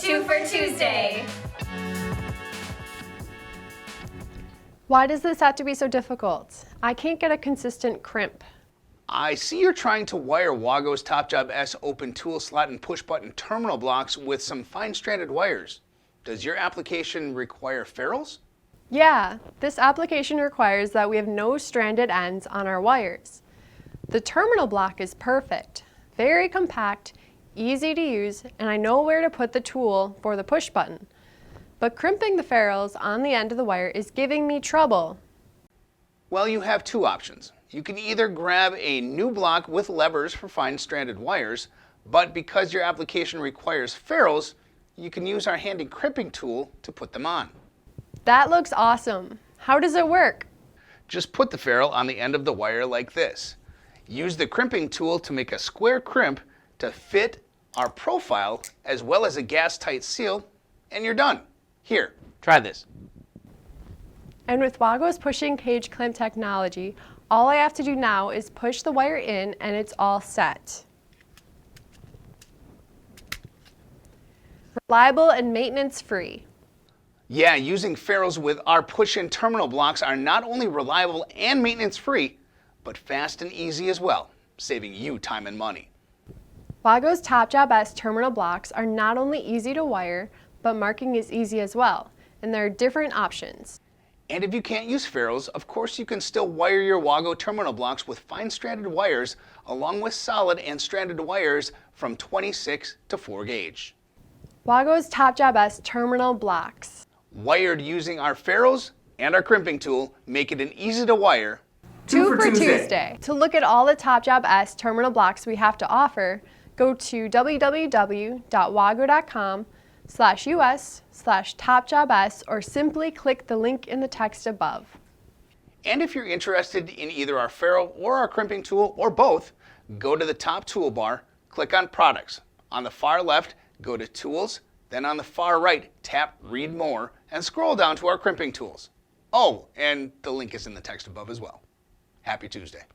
It's 2 for Tuesday. Why does this have to be so difficult? I can't get a consistent crimp. I see you're trying to wire WAGO's TOPJOB S open tool slot and push button terminal blocks with some fine stranded wires. Does your application require ferrules? Yeah, this application requires that we have no stranded ends on our wires. The terminal block is perfect, very compact, easy to use, and I know where to put the tool for the push button. But crimping the ferrules on the end of the wire is giving me trouble. Well, you have two options. You can either grab a new block with levers for fine stranded wires, but because your application requires ferrules, you can use our handy crimping tool to put them on. That looks awesome. How does it work? Just put the ferrule on the end of the wire like this. Use the crimping tool to make a square crimp to fit our profile as well as a gas-tight seal, and you're done. Here, try this. And with WAGO's pushing cage clamp technology, all I have to do now is push the wire in and it's all set. Reliable and maintenance-free. Yeah, using ferrules with our push-in terminal blocks are not only reliable and maintenance-free, but fast and easy as well, saving you time and money. WAGO's TOPJOB S terminal blocks are not only easy to wire, but marking is easy as well, and there are different options. And if you can't use ferrules, of course you can still wire your WAGO terminal blocks with fine stranded wires along with solid and stranded wires from 26 to 4 gauge. WAGO's TOPJOB S terminal blocks. Wired using our ferrules and our crimping tool make it an easy to wire 2 for Tuesday. To look at all the TOPJOB S terminal blocks we have to offer, go to www.wago.com/us/TOPJOB or simply click the link in the text above. And if you're interested in either our ferrule or our crimping tool or both, go to the top toolbar, click on Products. On the far left, go to Tools, then on the far right, tap Read More and scroll down to our crimping tools. Oh, and the link is in the text above as well. Happy Tuesday.